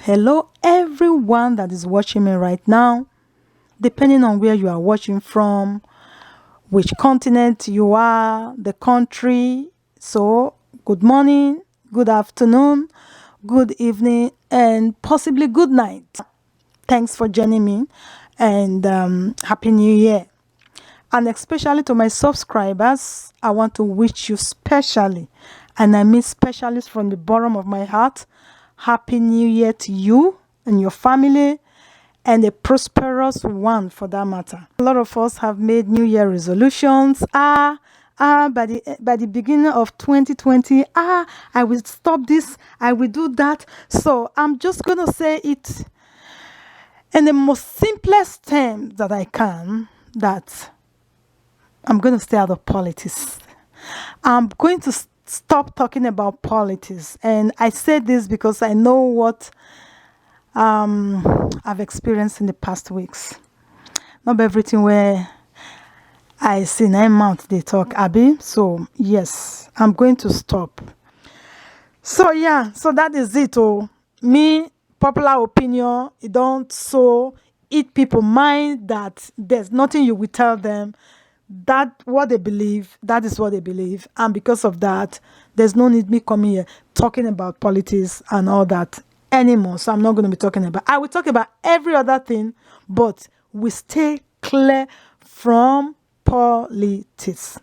Hello, everyone that is watching me right now, depending on where you are watching from, which continent you are, the country. So, good morning, good afternoon, good evening, and possibly good night. Thanks for joining me, and Happy New Year. And especially to my subscribers, I want to wish you specially, and I mean specially from the bottom of my heart, Happy New Year to you and your family, and a prosperous one for that matter. A lot of us have made New Year resolutions. By the beginning of 2020, I will stop this, I will do that. So I'm just gonna say it in the most simplest terms that I can, that I'm going to stay out of politics. I'm going to stop talking about politics. And I say this because I know what I've experienced in the past weeks. Not everything where I see 9 months they talk, Abby. So, yes, I'm going to stop. So, yeah, so that is it. Oh, me, popular opinion, it don't so eat people mind that there's nothing you will tell them. That what they believe, that is what they believe, and because of that, there's no need me coming here talking about politics and all that anymore. So I'm not going to be talking about, I will talk about every other thing, but we stay clear from politics.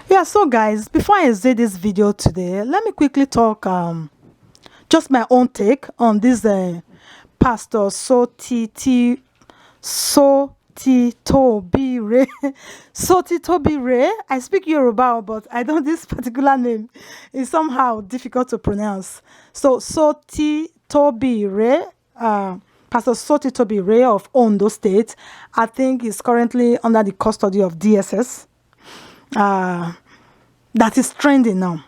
Yeah, so guys, before I say this video today, let me quickly talk just my own take on this pastor Sotitobire. Sotitobire. I speak Yoruba, but I don't. This particular name is somehow difficult to pronounce. So Sotitobire, Pastor Sotitobire of Ondo State, I think is currently under the custody of DSS. That is trending now.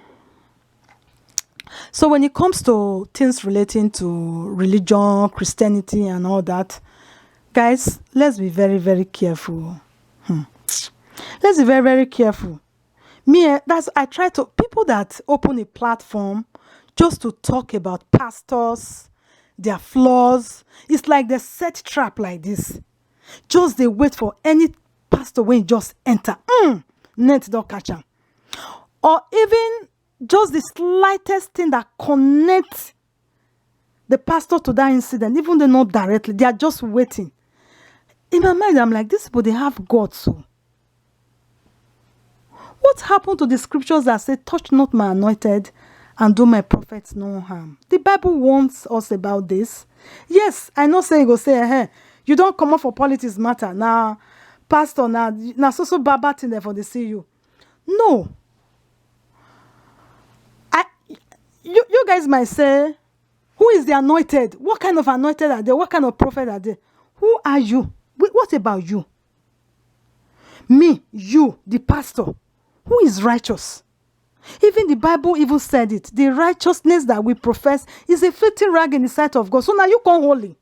So when it comes to things relating to religion, Christianity, and all that, guys, let's be very, very careful. Let's be very, very careful. I try to, people that open a platform just to talk about pastors, their flaws, it's like they set trap like this. Just they wait for any pastor when just enter. Net don't catch them. Or even just the slightest thing that connects the pastor to that incident, even though not directly, they are just waiting. In my mind, I'm like, these people, they have God. So what happened to the scriptures that say, touch not my anointed and do my prophets no harm? The Bible warns us about this. Yes, I know say you go say, hey, you don't come up for politics matter. Now, pastor, now so baba thing there for the see you. No. You guys might say, who is the anointed? What kind of anointed are they? What kind of prophet are they? Who are you? What about you? Me, you, the pastor. Who is righteous? Even the Bible even said it. The righteousness that we profess is a filthy rag in the sight of God. So now you come holy.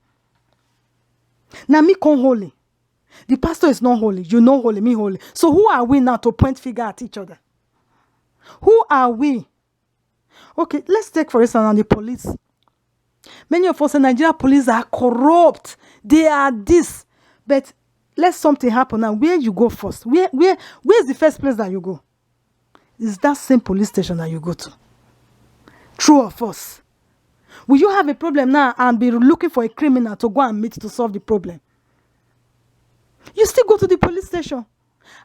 Now me come holy. The pastor is not holy. You know holy, me holy. So who are we now to point finger at each other? Who are we? Okay, let's take for instance the police. Many of us in Nigeria police are corrupt. They are this. But let something happen now. Where you go first? Where's the first place that you go? Is that same police station that you go to? True or false? Will you have a problem now and be looking for a criminal to go and meet to solve the problem? You still go to the police station.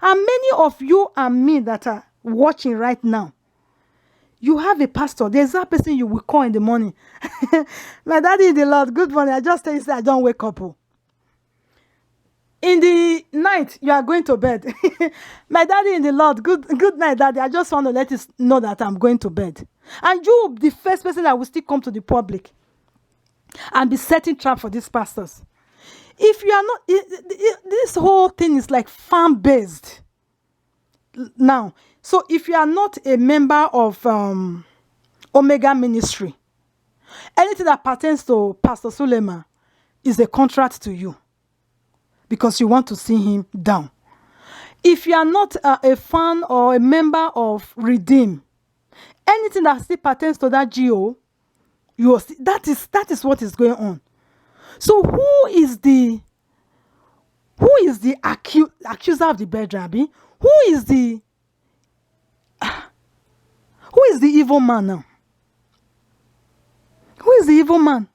And many of you and me that are watching right now, you have a pastor. There's that person you will call in the morning. My daddy in the Lord, good morning. I just tell you, I don't wake up. In the night, you are going to bed. My daddy in the Lord, good night, daddy. I just want to let you know that I'm going to bed. And you, the first person that will still come to the public and be setting trap for these pastors. If you are not, this whole thing is like farm-based. Now, so if you are not a member of Omega Ministry, anything that pertains to Pastor Suleiman is a contract to you. because you want to see him down. If you are not a fan or a member of Redeem, anything that still pertains to that GO, you will see, that is what is going on. So who is the accuser of the brethren? Who is the evil man now? Who is the evil man?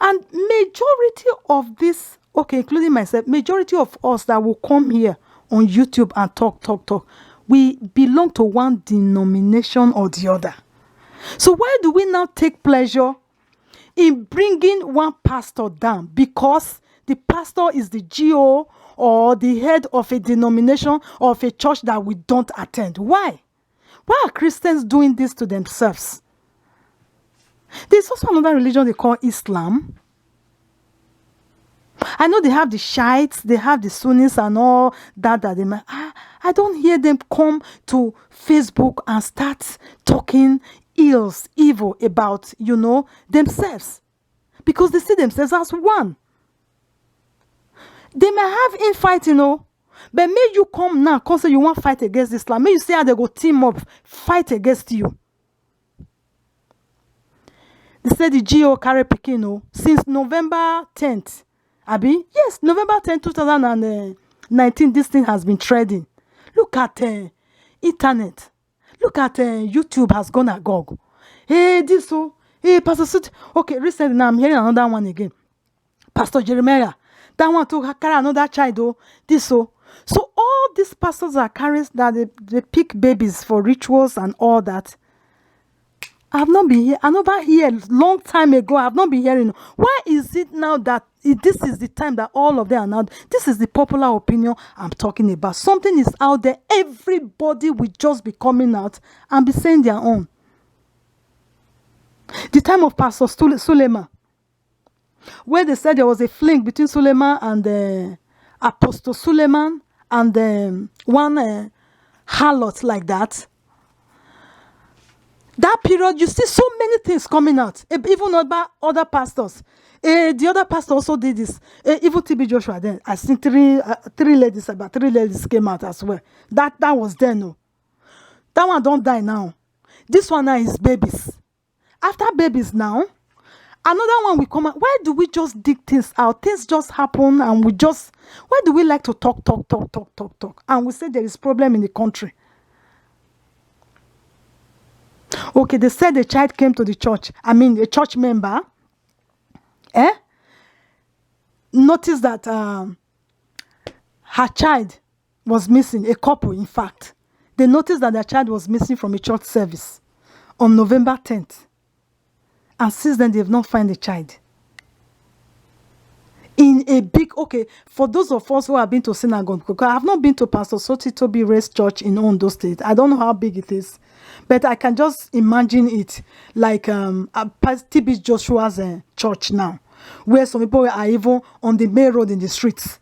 And majority of this, okay, including myself, majority of us that will come here on YouTube and talk, we belong to one denomination or the other. So why do we now take pleasure in bringing one pastor down? Because the pastor is the GO or the head of a denomination or of a church that we don't attend. Why? Why are Christians doing this to themselves? There's also another religion they call Islam. I know they have the Shiites, they have the Sunnis and all that they might. I don't hear them come to Facebook and start talking evil about, themselves. Because they see themselves as one. They may have infighting, but may you come now, say you want to fight against Islam. May you say how they go team up, fight against you. They said the GO carry Pekin, since November 10th. Abi? Yes, November 10th, 2019, this thing has been trending. Look at internet. Look at YouTube has gone agog. Hey, hey, Pastor Sut. Okay, recently now I'm hearing another one again. Pastor Jeremiah. That one to carry another child, So all these pastors are carrying that they pick babies for rituals and all that. I've not been here. I'm over here long time ago. I've not been hearing. Why is it now that this is the time that all of them are now? This is the popular opinion I'm talking about. Something is out there. Everybody will just be coming out and be saying their own. The time of Pastor Suleiman, where they said there was a fling between Suleiman and Apostle Suleiman and one harlot like that. That period, you see so many things coming out, even about other pastors. The other pastor also did this. Even TB Joshua then, I think three ladies came out as well. That was then, no. That one don't die now. This one now is babies. After babies now, another one will come out. Why do we just dig things out? Things just happen and why do we like to talk? And we say there is problem in the country. Okay, they said the child came to the church. A church member. Noticed that her child was missing. A couple, in fact. They noticed that their child was missing from a church service on November 10th. And since then, they have not found the child. In a big, for those of us who have been to synagogue, because I have not been to Pastor Sotitobire's church in Ondo State. I don't know how big it is. But I can just imagine it like TB Joshua's church now, where some people are even on the main road in the streets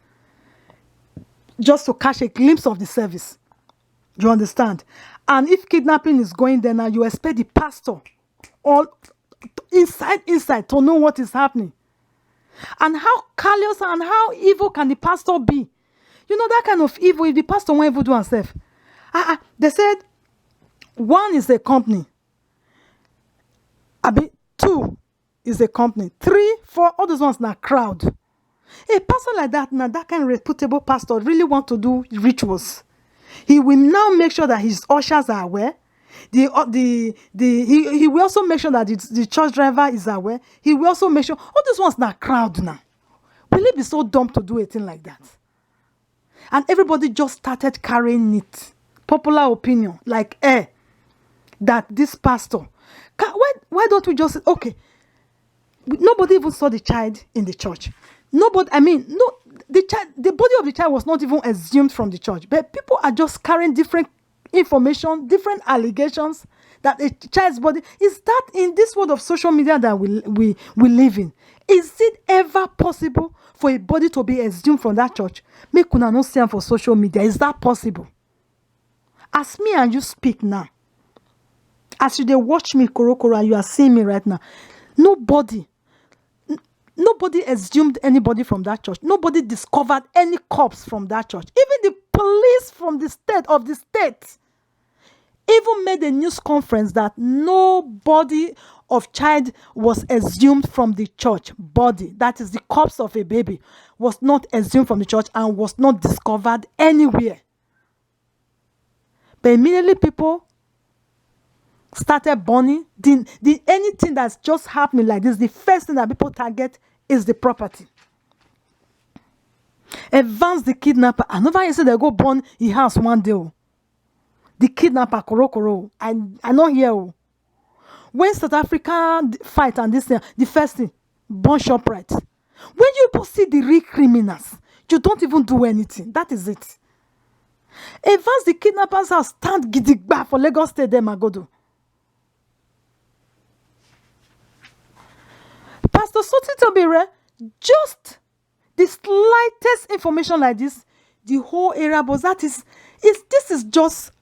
just to catch a glimpse of the service. Do you understand? And if kidnapping is going there now, you expect the pastor all inside to know what is happening. And how callous and how evil can the pastor be? That kind of evil, if the pastor won't even do himself. They said, 1 is a company. 2 is a company. 3, 4, all those ones now crowd. A pastor like that, now that kind of reputable pastor really want to do rituals. He will now make sure that his ushers are aware. He will also make sure that the church driver is aware. He will also make sure all these ones now crowd now. Will it be so dumb to do a thing like that? And everybody just started carrying it. Popular opinion, like that this pastor. Why don't we just nobody even saw the child in the church. The body of the child was not even exhumed from the church. But people are just carrying different information, different allegations that a child's body. Is that in this world of social media that we live in? Is it ever possible for a body to be exhumed from that church? Make una no see am for social media. Is that possible? As me and you speak now, as you watch me, Korokoro, and you are seeing me right now, nobody Nobody assumed anybody from that church. Nobody discovered any corpse from that church. Even the police from the state even made a news conference that no body of child was assumed from the church body. That is, the corpse of a baby was not assumed from the church and was not discovered anywhere. But immediately people started burning. Anything that's just happening like this, the first thing that people target is the property. Advance the kidnapper. I never hear say they go burn his house one day. The kidnapper, Koro. I not hear. When South Africa fight and this thing, the first thing, burn ShopRite. When you people see the real criminals, you don't even do anything. That is it. Advance the kidnappers house, stand gidigba for Lagos State them agodo. Pastor Sotitobire, just the slightest information like this, the whole area, but this is just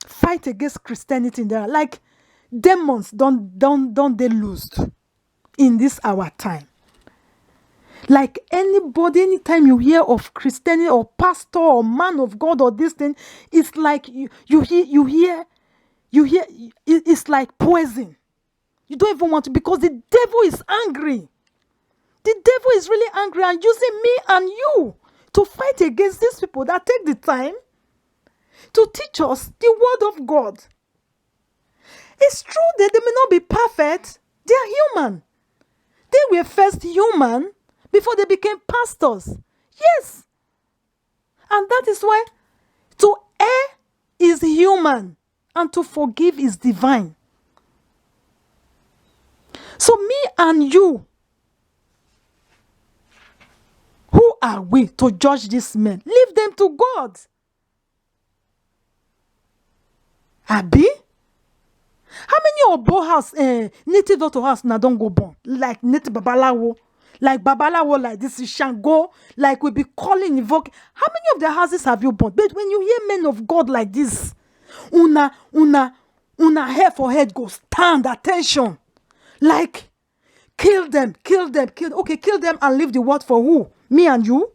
fight against Christianity in there. Like demons don't they lose in this our time. Like anybody, anytime you hear of Christianity or pastor or man of God or this thing, it's like you hear it's like poison. You don't even want to, because the devil is angry. The devil is really angry and using me and you to fight against these people that take the time to teach us the word of God. It's true that they may not be perfect. They are human. They were first human before they became pastors. Yes. And that is why to err is human and to forgive is divine. So me and you, who are we to judge these men? Leave them to God. Abi? How many of Bo house, native daughter house now don't go born? Like native Babalawo, like this is Shango, like we be calling, invoke. How many of the houses have you born? But when you hear men of God like this, una hair for head go stand, attention. Like, kill them. Okay, kill them and leave the word for who? Me and you?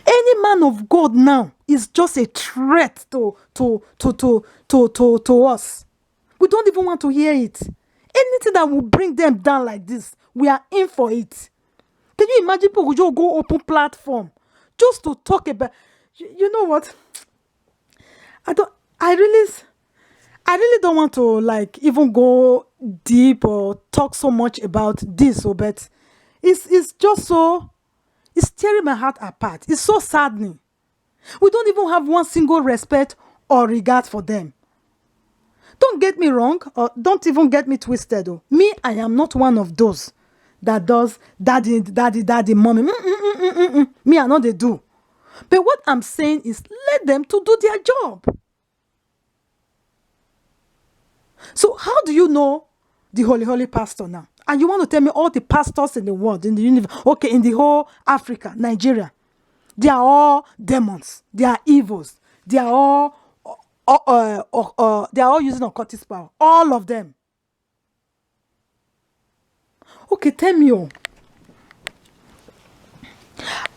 Any man of God now is just a threat to us. We don't even want to hear it. Anything that will bring them down like this, we are in for it. Can you imagine people who just go open platform just to talk about? You know what? I really don't want to like even go deep or talk so much about this, but it's just so, it's tearing my heart apart. It's so saddening. We don't even have one single respect or regard for them. Don't get me wrong, or don't even get me twisted. Me, I am not one of those that does daddy, mommy. Me, I know they do. But what I'm saying is let them to do their job. So how do you know the holy pastor now? And you want to tell me all the pastors in the world, in the universe, okay, in the whole Africa, Nigeria, they are all demons. They are evils. They are all using occultist power. All of them. Okay, tell me.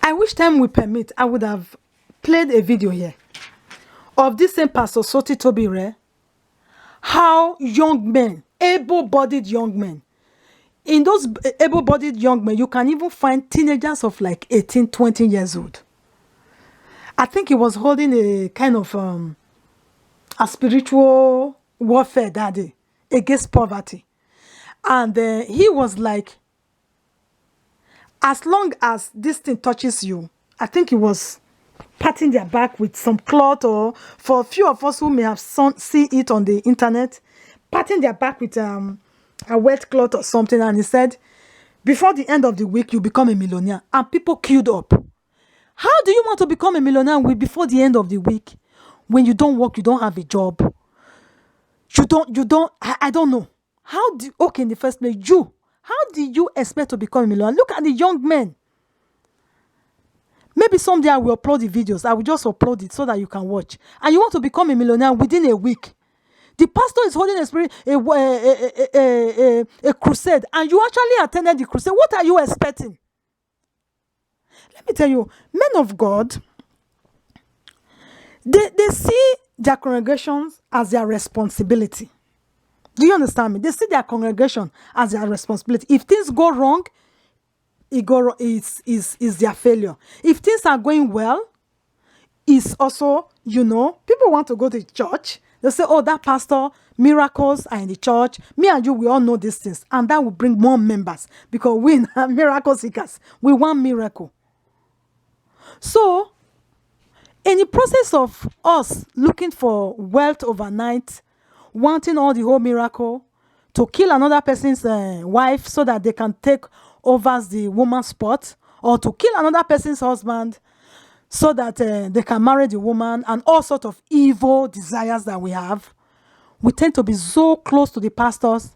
I wish time will permit, I would have played a video here of this same Pastor Sotitobire, how young men, able-bodied young men, in those able-bodied young men, you can even find teenagers of like 18, 20 years old. I think he was holding a kind of a spiritual warfare that day against poverty. And he was like, as long as this thing touches you, I think he was patting their back with some cloth, or for a few of us who may have seen it on the internet, patting their back with a wet cloth or something, and he said, before the end of the week, you become a millionaire. And people queued up. How do you want to become a millionaire before the end of the week? When you don't work, you don't have a job. I don't know. Okay, in the first place, how do you expect to become a millionaire? Look at the young men. Maybe someday I will upload the videos. I will just upload it so that you can watch. And you want to become a millionaire within a week. The pastor is holding a crusade, and you actually attended the crusade. What are you expecting? Let me tell you, men of God, they see their congregations as their responsibility. Do you understand me? They see their congregation as their responsibility. If things go wrong, is their failure. If things are going well, it's also, people want to go to church. They say, oh, that pastor, miracles are in the church. Me and you, we all know these things. And that will bring more members because we are miracle seekers. We want miracle. So, in the process of us looking for wealth overnight, wanting all the whole miracle, to kill another person's wife so that they can take over the woman's spot, or to kill another person's husband so that they can marry the woman, and all sorts of evil desires that we have, we tend to be so close to the pastors,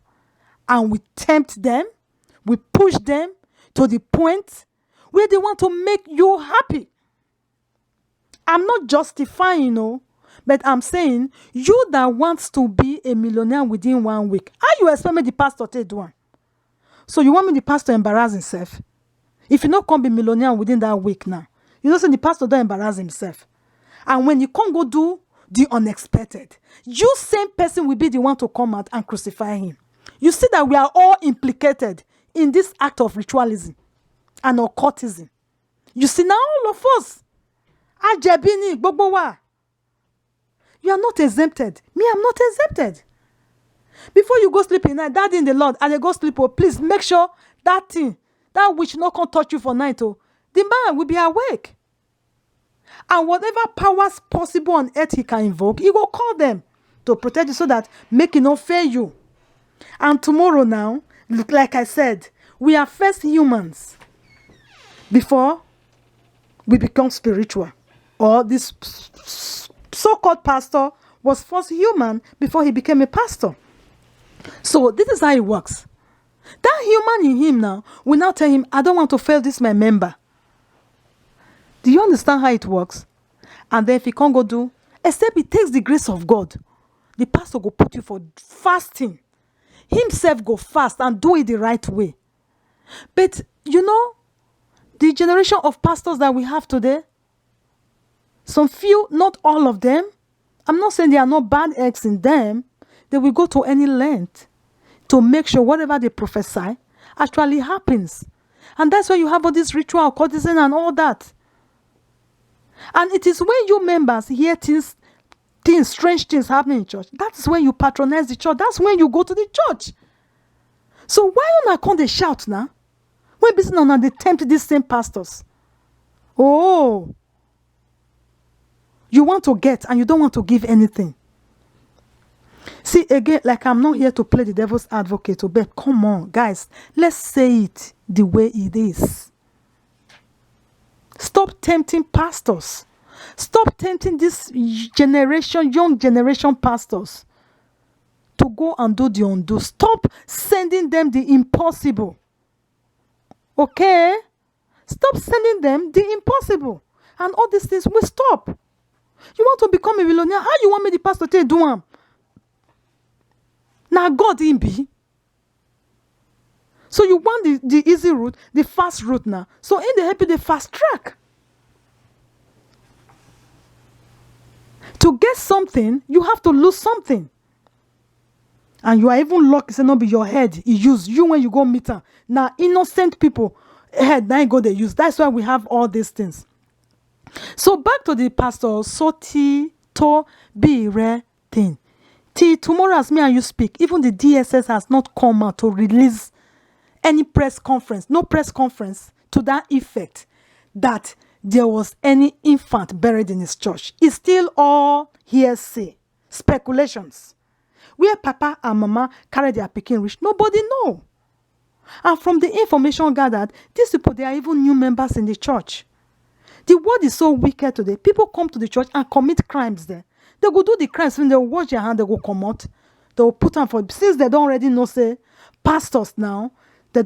and we tempt them, we push them to the point where they want to make you happy. I'm not justifying, but I'm saying, you that wants to be a millionaire within 1 week, how you expect me the pastor to do one? So you want me the pastor embarrass himself? If you not come be millionaire within that week now, you know, say the pastor don't embarrass himself. And when you can't go do the unexpected, you same person will be the one to come out and crucify him. You see that we are all implicated in this act of ritualism and occultism. You see now all of us. Ajebini, Bobowa. You are not exempted. Me, I'm not exempted. Before you go sleep in night, that in the Lord, and they go sleep, please make sure that thing, that which not can touch you for night, the man will be awake. And whatever powers possible on earth he can invoke, he will call them to protect you so that make it not fail you. And tomorrow now, look, like I said, we are first humans before we become spiritual. Or this so-called pastor was first human before he became a pastor. So this is how it works. That human in him now will now tell him, I don't want to fail this my member. Do you understand how it works? And then if he can't go do, except it takes the grace of God, the pastor go put you for fasting. Himself go fast and do it the right way. But the generation of pastors that we have today, some few, not all of them, I'm not saying there are no bad eggs in them, they will go to any length to make sure whatever they prophesy actually happens. And that's why you have all this ritual occultism and all that. And it is when you members hear things, strange things happening in church, that is when you patronize the church. That's when you go to the church. So why you not come they shout now? When business now they tempt these same pastors. Oh, you want to get and you don't want to give anything. See, again, like I'm not here to play the devil's advocate, but come on, guys, let's say it the way it is. Stop tempting pastors. Stop tempting this young generation pastors to go and do the undo. Stop sending them the impossible. Okay? Stop sending them the impossible. And all these things will stop. You want to become a millionaire? How you want me the pastor to do them? Now God in be. So you want the easy route, the fast route now. So in the help you the fast track. To get something, you have to lose something. And you are even lucky, say not be your head. He use you when you go meet her. Now innocent people head now go they use. That's why we have all these things. So back to the pastor Sotitobire thing. Till tomorrow as me and you speak, even the DSS has not come out to release any press conference, no press conference to that effect that there was any infant buried in his church. It's still all hearsay, speculations. Where papa and mama carry their pikin reach, nobody know. And from the information gathered, these people, they are even new members in the church. The world is so wicked today. People come to the church and commit crimes there. They go do the crimes, when they wash their hand, they go come out. They will put on for, since they don't already know, say, pastors now, they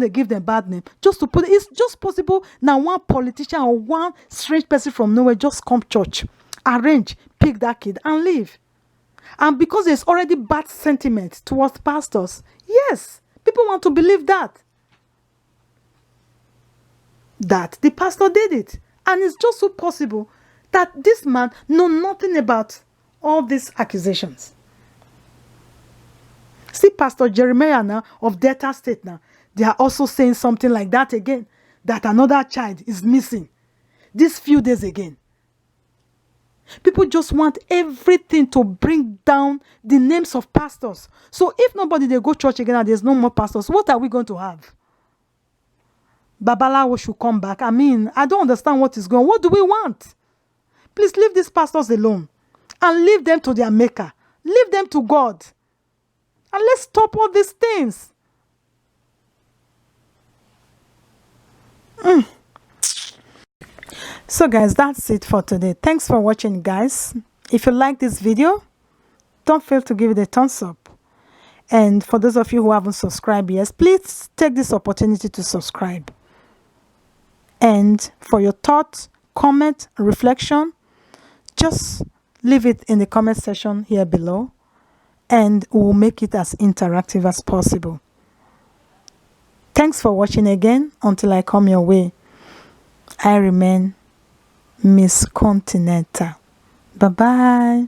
give them bad name. Just to put it, it's just possible now one politician or one strange person from nowhere just come church, arrange, pick that kid and leave. And because there's already bad sentiment towards pastors, yes, people want to believe that the pastor did it. And it's just so possible that this man know nothing about all these accusations. See, Pastor Jeremiah now of Delta State now, they are also saying something like that again, that another child is missing these few days again. People just want everything to bring down the names of pastors. So if nobody they go church again and there's no more pastors, what are we going to have? Babalawo should come back. I mean, I don't understand what is going on. What do we want? Please leave these pastors alone and leave them to their maker. Leave them to God. And let's stop all these things. So guys, that's it for today. Thanks for watching, guys. If you like this video, don't fail to give it a thumbs up. And for those of you who haven't subscribed yet, please take this opportunity to subscribe. And for your thoughts, comment, reflection, just leave it in the comment section here below, and we'll make it as interactive as possible. Thanks for watching again. Until I come your way, I remain Miss Continental. Bye-bye.